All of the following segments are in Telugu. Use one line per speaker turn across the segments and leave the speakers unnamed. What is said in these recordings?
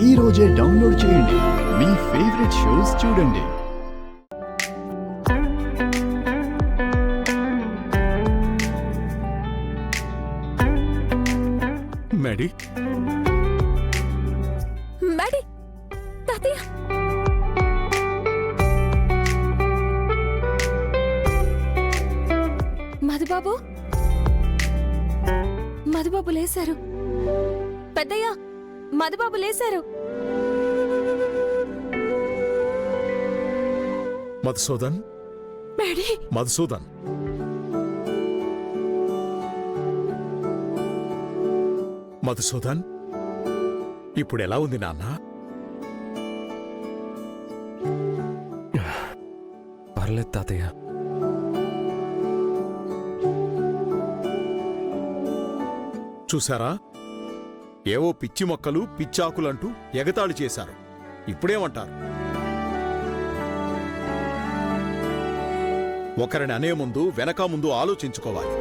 ఈ రోజే డౌన్లోడ్ చేయండి. మీ ఫేవరెట్ షోస్ చూడండి.
మేడీ
మేడీ తాతయ్య మధుబాబు మధుబాబు లేశారు. పెద్దయ్య మధుబాబు లేశారు.
మధుసూదన్
మేడీ
మధుసూదన్ మధుసూదన్ ఇప్పుడు ఎలా ఉంది నాన్న?
పర్లేదు తాతయ్య.
చూసారా, ఏవో పిచ్చి మొక్కలు పిచ్చాకులంటూ ఎగతాళి చేశారు. ఇప్పుడేమంటారు? ఒకరిని అనే ముందు వెనక ముందు ఆలోచించుకోవాలి.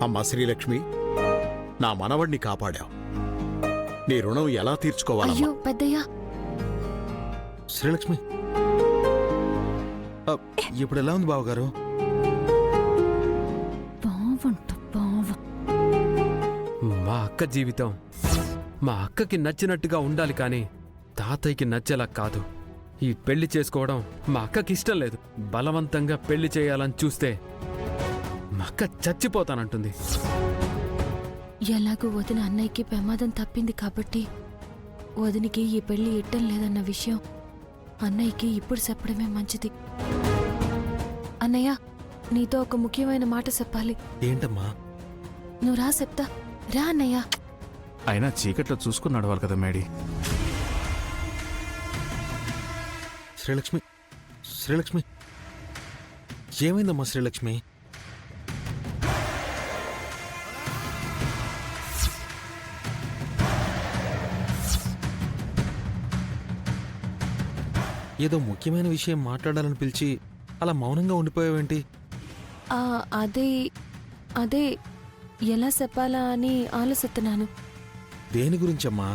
అమ్మా శ్రీలక్ష్మి, నా మనవడిని కాపాడావు. నీ రుణం ఎలా తీర్చుకోవాలమ్మా?
అయ్యో పెద్దయ్య,
శ్రీలక్ష్మి ఇప్పుడు ఎలా ఉంది బావగారు?
మా అక్క జీవితం మా అక్కకి నచ్చినట్టుగా ఉండాలి కానీ తాతయ్యకి నచ్చేలా కాదు. ఈ పెళ్లి చేసుకోవడం మా అక్కకి ఇష్టం లేదు. బలవంతంగా పెళ్లి చేయాలని చూస్తే మా అక్క చచ్చిపోతానంటుంది.
ఎలాగూ వదిన అన్నయ్యకి ప్రమాదం తప్పింది కాబట్టి వదినికి ఈ పెళ్లి ఇట్టం లేదన్న విషయం అన్నయ్యకి ఇప్పుడు చెప్పడమే మంచిది. అన్నయ్య, నీతో ఒక ముఖ్యమైన మాట చెప్పాలి.
ఏంటమ్మా?
నువ్వు రా చెప్తా. రా అన్నయ్య.
అయినా చీకట్లో చూసుకుని నడవాలి కదా మేడీ.
శ్రీలక్ష్మి శ్రీలక్ష్మి ఏమైందమ్మా శ్రీలక్ష్మి? ఏదో ముఖ్యమైన విషయం మాట్లాడాలని పిలిచి అలా మౌనంగా ఉండిపోయావేంటి?
అదే అదే ఎలా చెప్పాలా అని ఆలోచిస్తున్నాను.
దేని గురించమ్మా?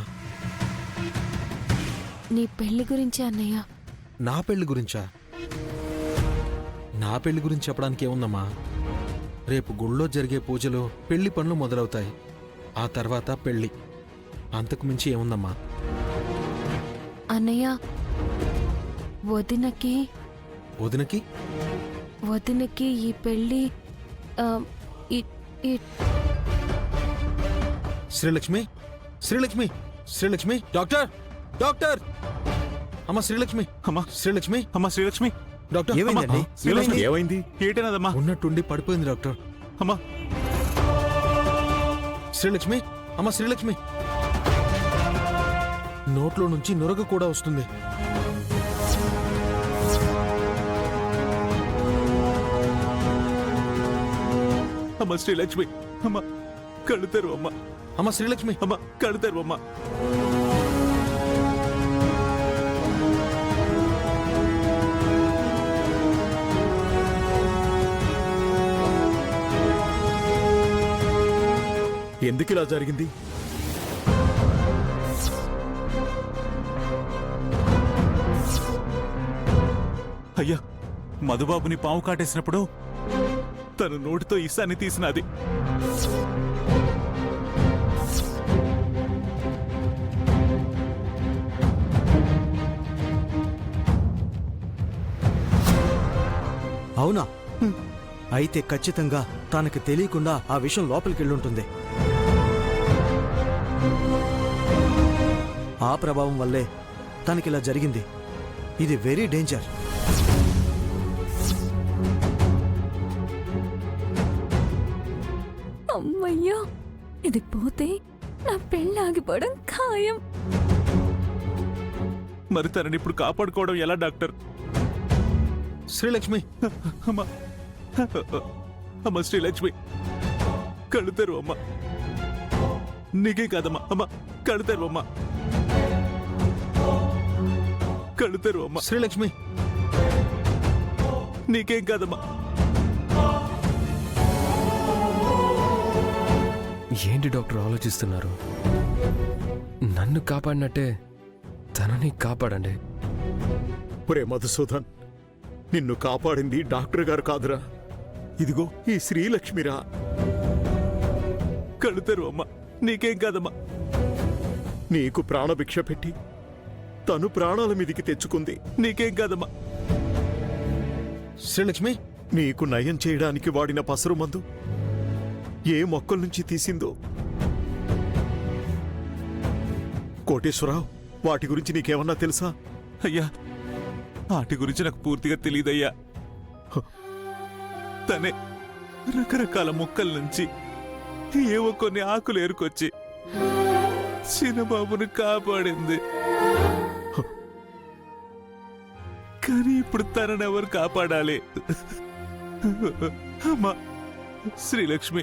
నీ పెళ్లి గురించే అన్నయ్య.
నా పెళ్లి గురించా? నా పెళ్లి గురించి చెప్పడానికి ఏముందమ్మా? రేపు గుళ్ళో జరిగే పూజలో పెళ్లి పనులు మొదలవుతాయి. ఆ తర్వాత పెళ్లి. అంతకు మించి ఏముందమ్మా?
అన్నయ్య, వదినకి
వదినకి
వదినకి ఈ పెళ్లి
శ్రీలక్ష్మి శ్రీలక్ష్మి శ్రీలక్ష్మి డాక్టర్ డాక్టర్ అమ్మా శ్రీలక్ష్మి
అమ్మా
శ్రీలక్ష్మి
అమ్మా శ్రీలక్ష్మి
డాక్టర్
ఏమైందండి?
శ్రీలక్ష్మి
ఏమైంది?
ఏటైనదమ్మా?
ఉన్నట్టుండి పడిపోయింది డాక్టర్.
అమ్మా
శ్రీలక్ష్మి అమ్మా శ్రీలక్ష్మి నోట్లో నుంచి నురగ కూడా వస్తుంది.
అమ్మా శ్రీలక్ష్మి అమ్మా కడుతారు అమ్మా.
అమ్మా శ్రీలక్ష్మి
అమ్మా కడుతారు అమ్మా.
ఎందుకు ఇలా జరిగింది?
అయ్యా, మధుబాబుని పాము కాటేసినప్పుడు తను నోటితో ఇసాన్ని తీసినది.
అవునా? అయితే ఖచ్చితంగా తనకి తెలియకుండా ఆ విషయం లోపలికెళ్ళుంటుంది. ఆ ప్రభావం వల్లే తనకిలా జరిగింది. ఇది వెరీ డేంజర్.
అమ్మయ్యో, ఇది పోతే నా పెళ్ళి ఆగిపోవడం ఖాయం.
మరి తనని ఇప్పుడు కాపాడుకోవడం ఎలా డాక్టర్?
శ్రీలక్ష్మి
అమ్మా అమ్మా శ్రీలక్ష్మి కడుతారు అమ్మా. నీకే కాదమ్మా. అమ్మా కడుతారు అమ్మా. కడుతారు అమ్మా.
శ్రీలక్ష్మి
నీకేం కాదమ్మా.
ఏంటి డాక్టర్ ఆలోచిస్తున్నారు? నన్ను కాపాడినట్టే తనని కాపాడండి.
ఒరే మధుసూదన్, నిన్ను కాపాడింది డాక్టర్ గారు కాదురా, ఇదిగో ఈ శ్రీలక్ష్మిరా.
కళ్ళు తెరువు అమ్మా, నీకేం కాదమ్మా.
నీకు ప్రాణభిక్ష పెట్టి తను ప్రాణాల మీదికి తెచ్చుకుంది.
నీకేం కాదమ్మా.
శ్రీలక్ష్మి,
నీకు నయం చేయడానికి వాడిన పసరు మందు ఏ మొక్కల నుంచి తీసిందో. కోటేశ్వరరావు, వాటి గురించి నీకేమన్నా తెలుసా?
అయ్యా, వాటి గురించి నాకు పూర్తిగా తెలియదయ్యా. తనే రకరకాల మొక్కల నుంచి ఏవో కొన్ని ఆకులు ఏరుకొచ్చి చిన్నబాబుని కాపాడింది. కానీ ఇప్పుడు తననెవరు కాపాడాలి? అమ్మా శ్రీలక్ష్మి.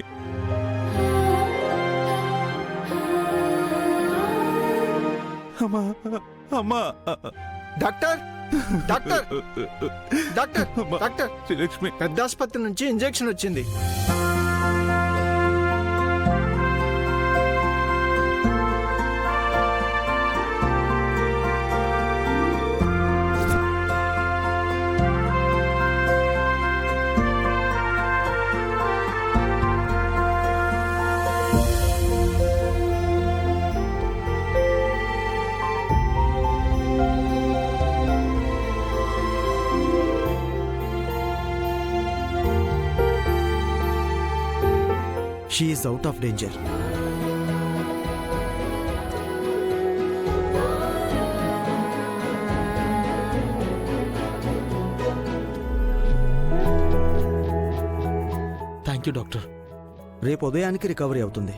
అమ్మా అమ్మా
డాక్టర్ డాక్టర్ డాక్టర్
అమ్మా,
డాక్టర్,
శ్రీలక్ష్మి.
పెద్ద ఆసుపత్రి నుంచి ఇంజెక్షన్ వచ్చింది. She is out of danger.
Thank you doctor.
రేపు ఉదయానికి రికవరీ అవుతుంది.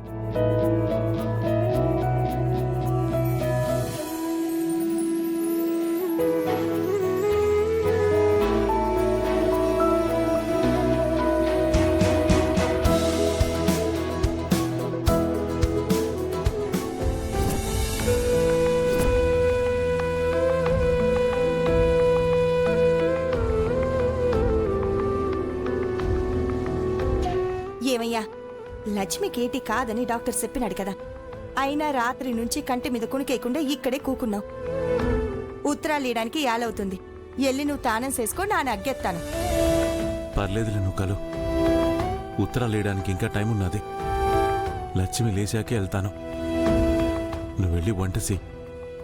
ఏమయ్యా, లక్ష్మికేటి కాదని డాక్టర్ చెప్పినాడు కదా. అయినా రాత్రి నుంచి కంటి మీద కునికేయకుండా ఇక్కడే కూకున్నావు. ఉత్తరాలు ఇయడానికి యాలవుతుంది. ఎల్లి నువ్వు తానం చేసుకో, నాన్న అగ్గెత్తాను.
పర్లేదులే, నువ్వు కలు. ఉత్తరాలు వేయడానికి ఇంకా టైం ఉన్నది. లక్ష్మి లేచాకే వెళ్తాను. నువ్వు వెళ్ళి వంటసి,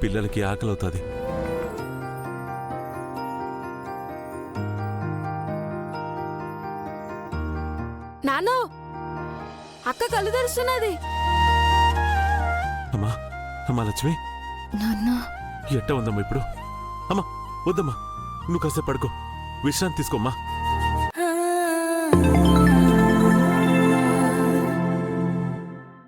పిల్లలకి ఆకలి అవుతుంది.
నాన్నో, అక్క కళ్ళు తెరుస్తున్నది.
అమ్మా అమ్మా లక్ష్మి,
నాన్న,
ఎట్ట ఉందమ్మా ఇప్పుడు? అమ్మా వద్దమ్మా, నువ్వు కాసేపు పడుకో, విశ్రాంతి తీసుకోమ్మా.